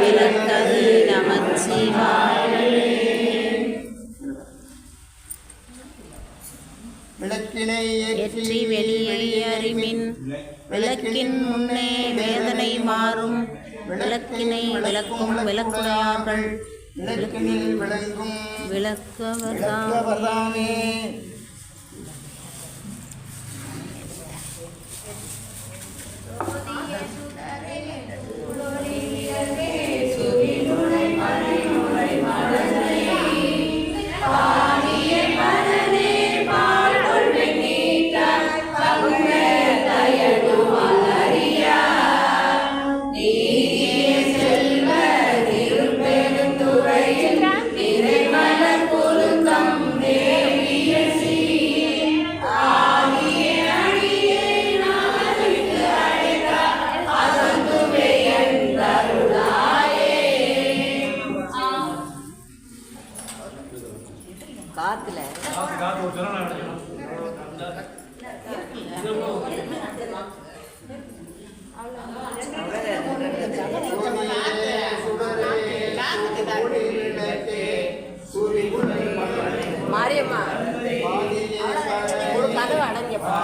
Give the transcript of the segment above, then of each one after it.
விளக்கது நமச்சிவாயவே. விளக்கினை ஏற்றி வெளியை அறிமின் விளக்கின் முன்னே வேதனை மாறும். விளக்கினை விளக்கும் விளக்குடையார்கள் விளக்கினில் விளங்கும் விளக்கவர்தாமே. காத்துல மாரியம்மா ஒரு கதவு அடைஞ்சப்பா.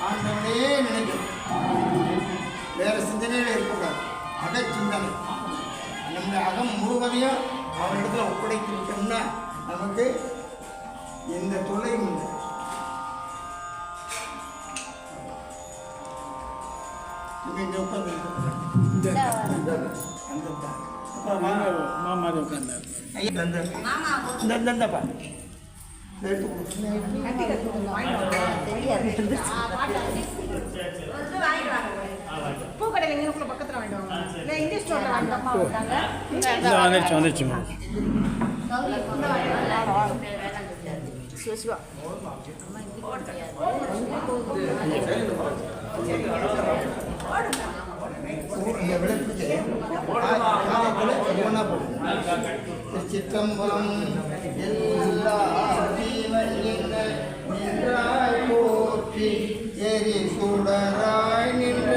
ஆண்டவனே நினைக்கும், வேற சிந்தனையில் இருக்கக்கூடாது. அகச்சிந்தனை நம்முடைய அகம் முழுவதையும் அவனிடத்தில் ஒப்படைத்து விட்டோம்னா நமக்கு எந்த தொல்லையும் இல்லை. இங்கே உட்காந்து மாமாரி உட்காந்தார். இந்தப்பா பூக்கடையில் எங்க பக்கத்தில் வாங்கிடுவாங்க. இல்லை இந்திய ஸ்டோரில் வந்துச்சுமா. சிவா சிற்றம்பலம் எல்லா ஜீவன் நின்றாய் போற்றி எரி சுடராய் நின்ற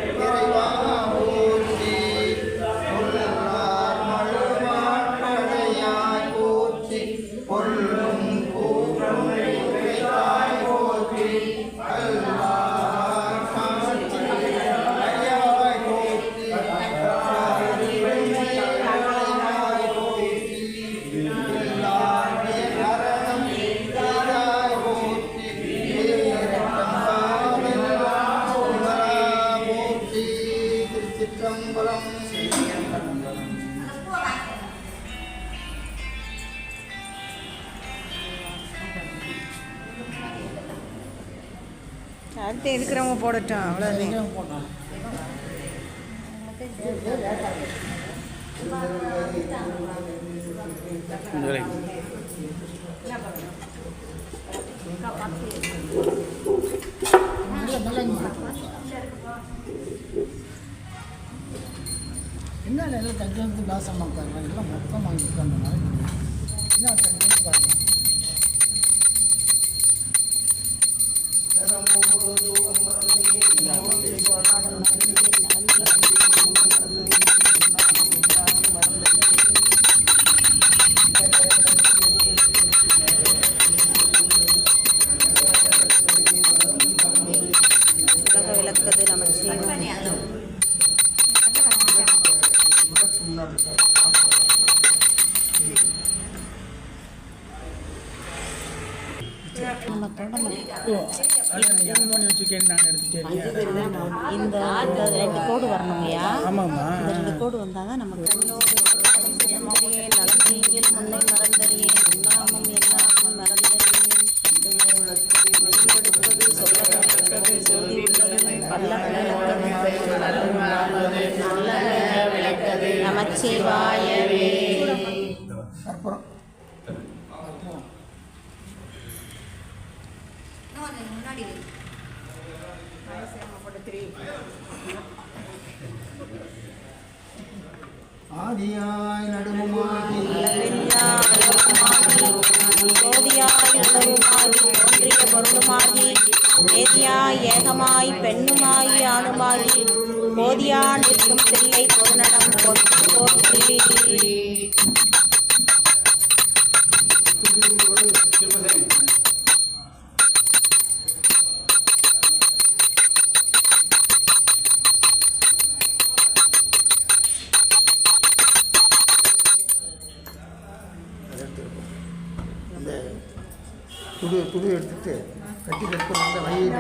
இறைவா போற்றி பொல்லார் மழுவாட்டடையாய் போற்றி பொல்லும் கூறும் இறைவாய் போற்றி அல்லார் காட்சியாய் போற்றி அடுத்து இருக்கிறவங்க போடட்டும். அவ்வளோதான். என்ன எல்லாம் தங்கிட்டு தாசமாக உட்காருங்க, எல்லாம் மொத்தம் வாங்கி உட்காந்த மாதிரி என்ன தங்கி பாருங்க. விளக்கது நமச்சிவாயவே. இந்த 2 கோடு வரணுங்கய்யா. ஆமாம்மா, இந்த 2 கோடு வந்தால் தான் நமக்கு நலத்தீங்கில் முன்னை மறந்தறியேன் உண்ணாமும் எல்லாமும் மறந்தறியேன் நமச்சிவாயவே. அப்புறம் அப்புறம் முன்னாடி ஆதியாய் நடுவுமாகி சோதியாய் உணவுமாகி தோன்றிய பொருளுமாகி வேதியாய் ஏகமாய் பெண்ணுமாய் ஆணுமாகி போதியா நிற்கும் தில்லை பொருநடம் போற்றி போற்றி. அந்த துடு எடுத்துட்டு கட்டி கட்டு அந்த வழியில்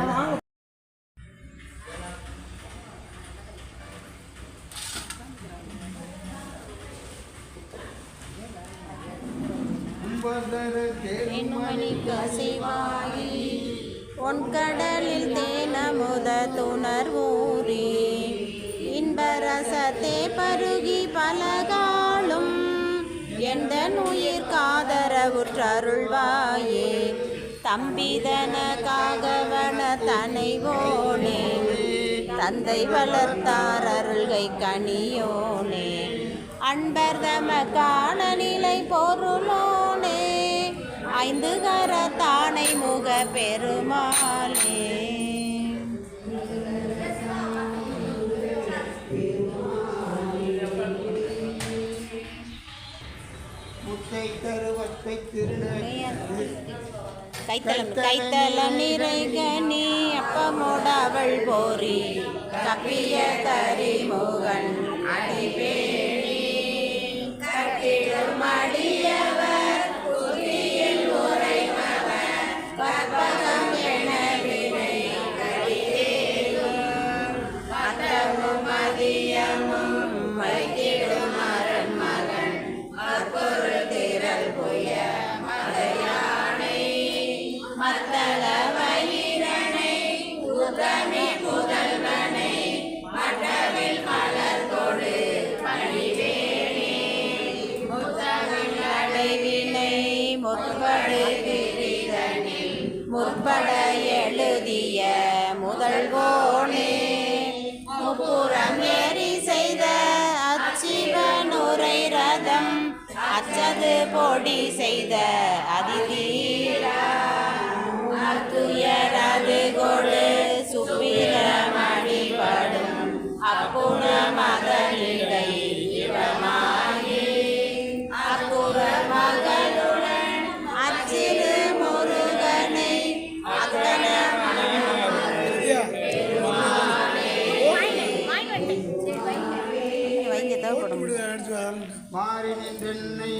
கசிவாயி பொன்கடலில் தேனமுத துணர்வூரி இன்பரசத்தே பருகி பலகாலும் எந்த உயிர் காதரவுற்றருள்வாயே தம்பிதன காகவன தனைவோனே தந்தை வளர்த்தார் அருள்கை கனியோனே அன்பர் தம காண நிலை பொருளோனே ஐந்து கர தானை முக பெருமாளே. கைத்தலம் நிறை கனி அப்பமோட அவள் போரி கப்பிய கரிமுகன் அடிபேணி கட்டிடும் அடியவர் புதியில் உரைபவர் கற்பகம் என வினை கடிதேகும் மத்தமும் அதியமும் வைத்திடும் அரண் மகன் அப்பொருள் திரள் புய மலையானை மத்தள வயிரனை உதமி முதல்வனை மட்டவில் மலர் கொடு பணிவேணி முத்தமிழ் அடைவினை முற்படு கிரிதனில் முற்பட எழுதிய முதல்வோனே முப்புறம் ஏறி செய்த அச்சிவனுரை ரதம் அச்சது பொடி செய்த அதிதீரா துயரது கொடு சுப்பிரமணிபடும் அப்புற மகளிடை இவமாகி அப்புற மகளுடன் அச்சிறு முருகனை அத்தன வைங்க தேவைப்படும் மாறி நின்றென்னை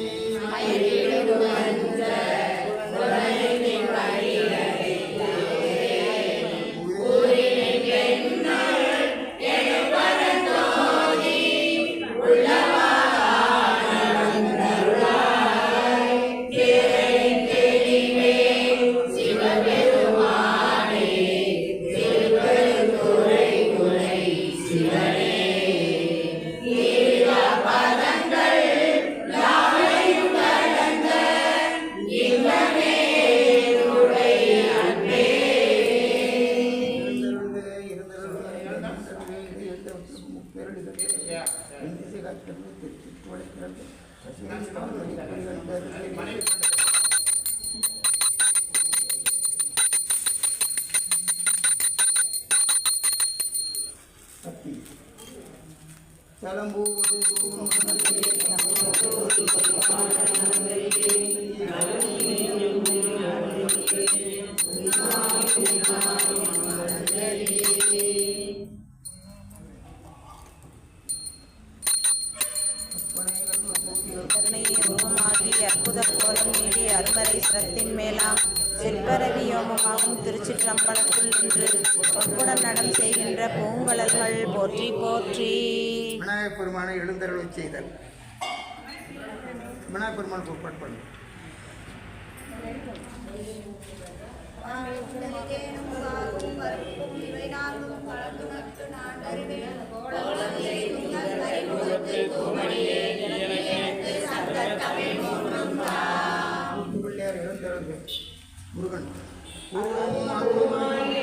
தலம்பூடு அற்புத கோலம் நீடி அருமறை சிரத்தின் மேலாம் சிற்பரவி யோமமாகும் திருச்சிற்றம்பலத்தில் நின்று பொற்புடன் நடம் செய்கின்ற பூங்கலர்கள் போற்றி போற்றி. விநாயகப் பெருமானை எழுந்தருளை செய்தல். விநாயகப் பெருமான் பொறுப்பாடு பண்ணு. முருகன் ஓம் அருள்வாய்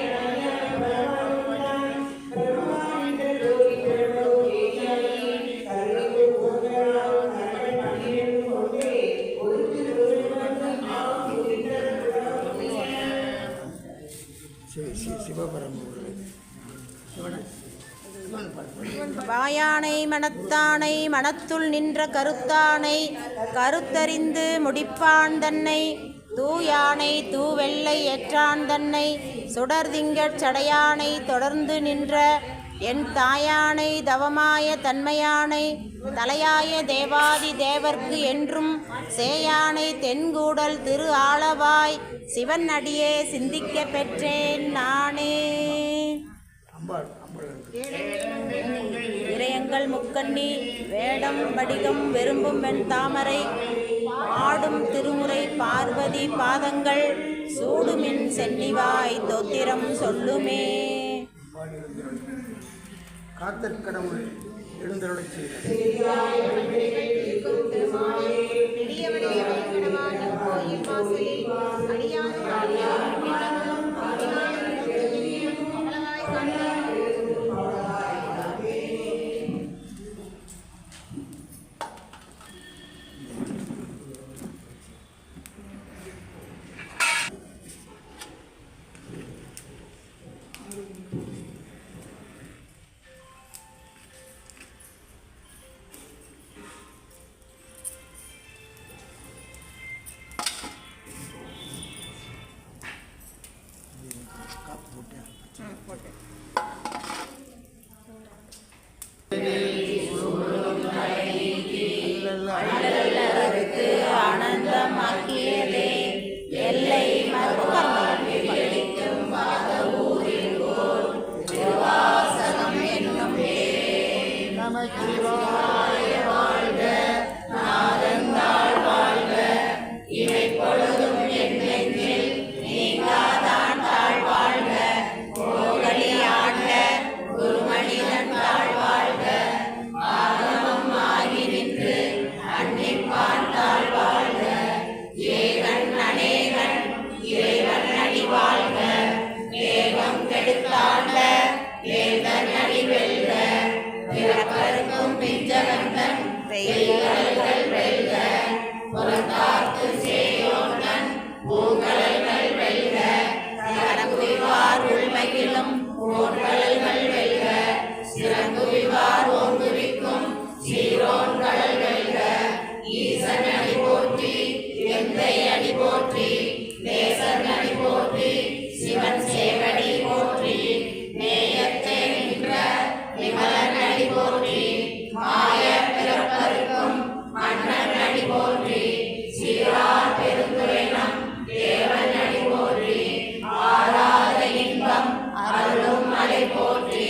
சிவபரம்பொருள் வாயானை மனத்தானை மனத்துள் நின்ற கருத்தானை கருத்தறிந்து முடிப்பான் தன்னை தூயானை தூவெள்ளை ஏற்றான் தன்னை சுடர்திங்கட் சடையானை தொடர்ந்து நின்ற என் தாயானை தவமாய தன்மையானை தலையாய தேவாதி தேவர்க்கு என்றும் சேயானை தென்கூடல் திரு ஆளவாய் சிவன் அடியே சிந்திக்க பெற்றேன் நானே. இறையங்கள் முக்கண்ணி வேடம் வடிகம் வெறும்பும் வெண் தாமரை ஆடும் திருமுறை பார்வதி பாதங்கள் சூடுமின் சென்னிவாய் தோத்திரம் சொல்லுமே. காத்தற்கடவுள் எழுந்தருளை செய்தார். ஆனந்தமாக்கியதே எல்லை மறுக்கும் திருவாசகம் என்னும் நமச்சிவாய வாழ்க நாதந்தாள் வாழ்க இவை பொழுதும் என் நெஞ்சில் நீங்காதான் தாழ் வாழ்க கோகலி ஆண்ட குருமணிதன் தாழ் வாழ்க ஆகமம் ஆகி நின்று அன்னிப்பான் தாழ் வாழ்க ஏகன் அநேகன் இறைவன் அடி வாழ்க ஏகம் கெடுத்தாண்ட வேந்தன் அடி வெல்க பிறப்பருக்கும் பிஞ்சவந்தன் வெய்கல்கள் வெல்க புறத்தார்க்கு சேயோன் பூங்கலல்கள் வெல்க சிறங்குவிவார் உள்மையிலும் போன்கலல்கள் வெல்க சிறங்குவிவார் ஓங்குவிக்கும் சீரோன்கடல் வெல்க ஈசன் அடி போற்றி எந்தை அடி போற்றி தேசன் அடி போற்றி சிவன் சேவடி போற்றி நேயத்தே நின்ற விமலன் அடி போற்றி மாய பிறப்பருக்கும் மன்னன் அடி போற்றி சீரார் பெருந்துரைனம் தேவன் அடி போற்றி ஆராத இன்பம் அருளும் அலை போற்றி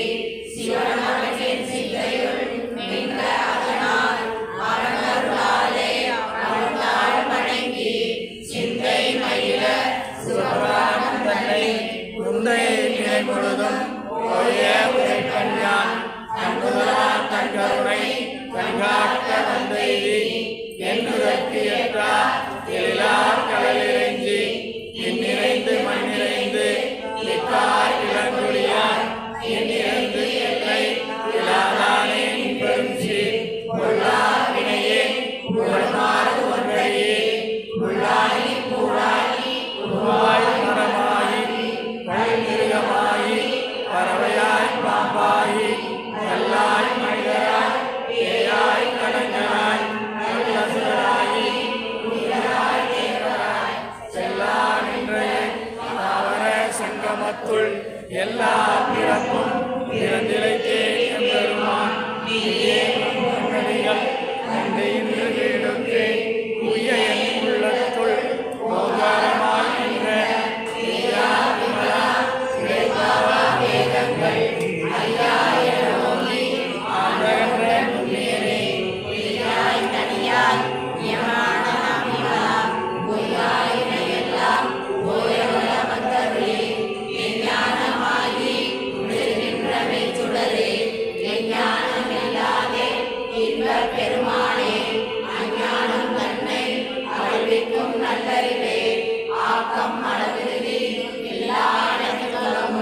சிவனவற்றின் சிந்தையுள் நின்ற அதனால் அவனருளாலே அவனால் வணங்கி சிந்தை மயில சிவபுராணம் தன்னை உந்தை நிலை முழுதும் ஒரே உரை கண்யான் தன்புதலார் தன் கருணை கண்காட்ட வந்தெய்தி என்னுதற்கு ஏற்றார் எழிலார் கடலிறைஞ்சி இந்நிறைந்து மண்ணிறைந்து இக்கார் இளங்குழியார் எண்ணிறைந்து எல்லை இலாதானே பெருஞ்சி கொள்ளார் வினையே புகழ்மாறு ஒன்றையே உள்ளாகி கூழாகி உருவாய் மரமாயி கழிமிருகமாயி பறவையாய் பாம்பாயி கல்லாய் மனிதராய் பேயாய் கடங்கராய் நல்லசுராயி உயிராய் தேவராய் ஆக்கம் அளவிருதி எல்லா இடங்களும்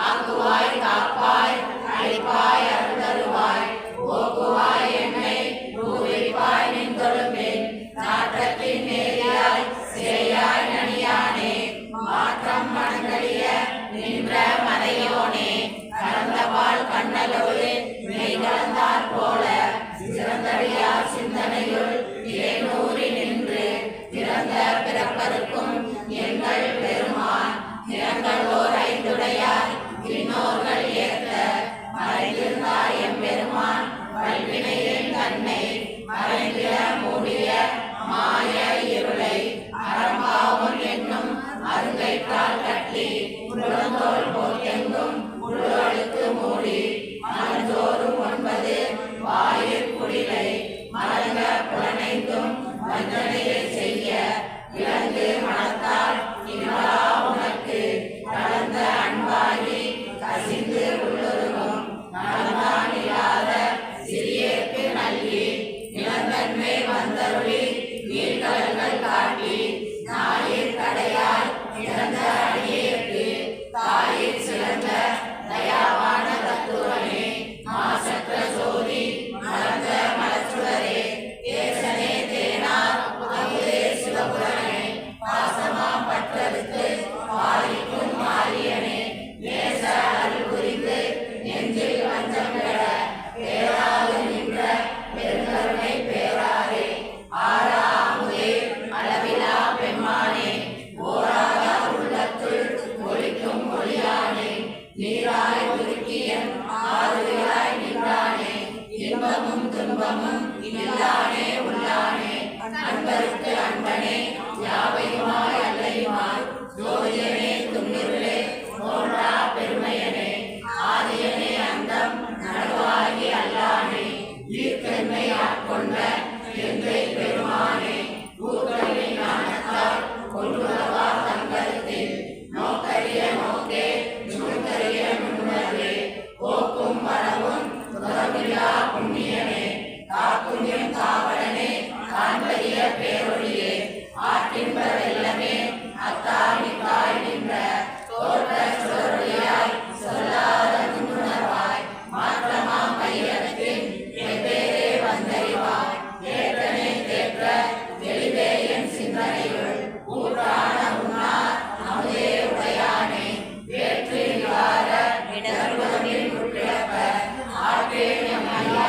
ஆக்குவாய் காப்பாய் அழிப்பாய் அருள்தருவாய் போக்குவாய் என்னை பூவிப்பாய் நின்றொழும்பேன் நாட்டத்தின் நேரியாய் சேயாய் நனியானே மாற்றம் மனங்களிய நின்ற மறையோனே கலந்தவாள் கண்ணலோடு மெய் கலந்தாற் போல சிறந்தடியார் சிந்தனையுள் தேனூறி நின்று பிறந்த பிறப்பதற்கும் எங்கள் பெருமான் நிறங்களோர் ஐந்துடையார் இன்னோர்கள் ஏற்ற மறைந்திருந்தாய் எம்பெருமான் வல்வினையின் தன்னை மறைந்திட மூடிய மாய இருளை அறம்பாவும் என்னும் அருங்கைக்கால் கட்டி புலந்தோல் போக்கெங்கும் உள்ளொழுக்கு மூடி மலர்ந்தோறும் 9 வாயிற் குடிலை மலங்க புலனைந்தும் வஞ்சனையை செய்ய விலங்கு மனத்தால் இவளா உனக்கு கலந்த அன்பாகி கசிந்து உள்ளொருகும் நலந்தான் இல்லாத சிறியேற்கு நல்கி நிலந்தன்மை வந்தருளி நீர்கடல்கள் காட்டி நாயிற் கடையாய் இறந்த அடியேற்கு தாயிற் சிறந்த தயாவான தத்துவனே மாசற்ற சோதி மலர்ந்த மலச்சுடரே தேசனே தேனார் அமுதே சிவபுரனே பாசமாம் பற்றறுத்து பாரிக்கும் மாரியனே நேச அருள் புரிந்து நெஞ்சில் வஞ்சம் பெற பேராது நின்ற பெருங்கருணை பேராரே ஆரா அமுதே அளவிலா பெம்மானே ஓராத உள்ளத்துள் ஒளிக்கும் ஒளியானே நீராய் உருக்கியன் ஆறுதலாய் நின்றானே இன்பமும் துன்பமும் இல்லானே உள்ளானே அன்பருக்கு அன்பனே யாவையுமாய் அல்லையுமாய் ஜோதியனே துன்னிருளே தோன்றா பெருமையனே ஆதியனே அந்தம் நடுவாகி அல்லானே ஈர்த்தன்மை ஆட்கொண்ட எந்தை பெருமானே ஊர்களின் ஞானத்தால் கொண்டுள்ளவா தங்கத்தில் நோக்கரிய நோக்கே நுண்கரிய நுண்ணுணர்வே போக்கும் வரவும் துறவில்லா புண்ணியனே காக்கும் எம் காவலனே காண்பரிய பேரொழியே ஆற்றின்ப வெள்ளமே அத்தாமி தாய் நின்ற தோற்ற சுடரொழியாய் சொல்லாத நுண்ணுணர்வாய் மாற்றமாம் மையத்தின் வெவ்வேறே வந்தறிவாய் ஏற்றனே தேற்ற தெளிவே என் சிந்தனையுள் ஊற்றான உன்னார் அமுதே உடையானே வேற்று நிவார இடர்வதனில் உட்கிடப்ப ஆற்றேன் எம் ஐயா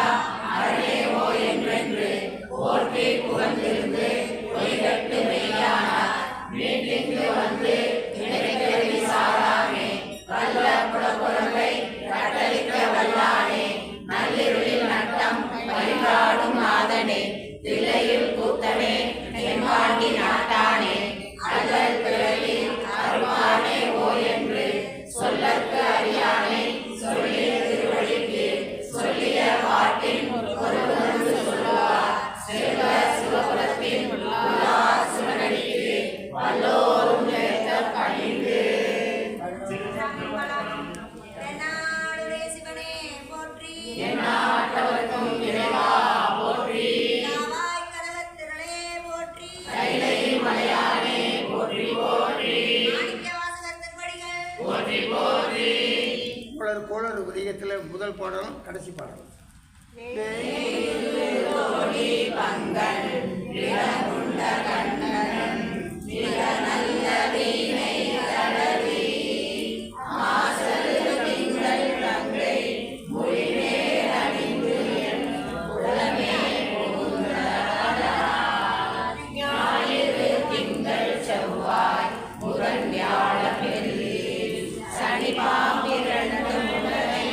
அரணே ஓ என்றென்று போற்றி புகழ்ந்திருந்து பொய்கட்டு மெய்யானார் வீட்டிற்கு வந்து இணைக்கருவி சாராமே வல்ல புலப்புறவை கட்டளிக்க வல்லானே நள்ளிருளில் நட்டம் வழிபாடும் நாதனே தில்லையில் கூத்தனே எம்பாண்டி நாட்டானே அல்லல் பிறவி அருமானே ஓ என்று சொல்லற்கு அறியானே சொல்லி திருவழிக்கு சொல்லிய பாட்டின் ஒரு சொல்லுவார் செல்வ சிவபுரத்தின் உள்ளார் சிவனடிக்கு வல்லோரும் ஏற்ற பணிந்து தென்னாடுடைய சிவனே போற்றி எந்நாட்டவர்க்கும் இறைவா போற்றி நாவாய் கனகத்திரளே போற்றி கைலை மலையானே போற்றி போற்றி மாணிக்க வாசகர் திருவடிகள் போற்றி போற்றி கோளறு உதயத்தில் முதல் பாடலும் கடைசி பாடலும் பங்கள் இளங்குண்ட கண்ணன் மிக நல்ல வீணை தடவி மாசல் திங்கள் தங்கை மொழிமேல் அணிந்து என் உடமே புகுந்த ஞாயிறு திங்கள் செவ்வாய் புதன் வியாழ பெரிய சனி பாம்பிரண்டு முதலை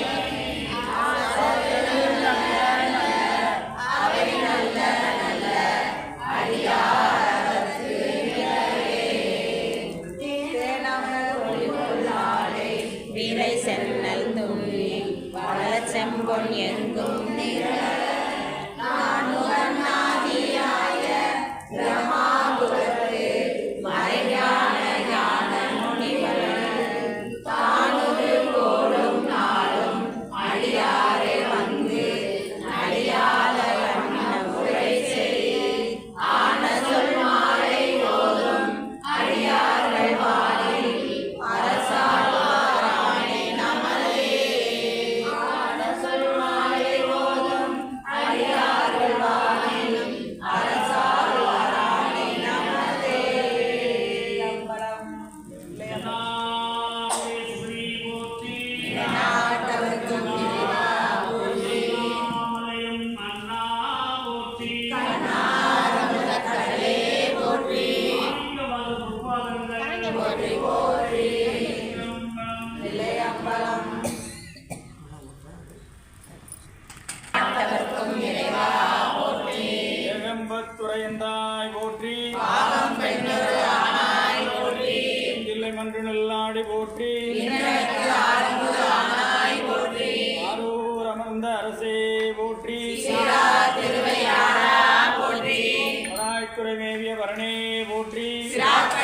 பயந்தாய் போற்றி பாவம் பெண்ணொரு ஆனாய் போற்றி தில்லை மன்று நல்லாடி போற்றி இன்னலுக்கு ஆறுமுக ஆனாய் போற்றி ஆரூர் அமர்ந்த அரசே போற்றி சீரா திருவையாரா போற்றி வராய்க்குறை மேவிய வரணே போற்றி சிராக்கள்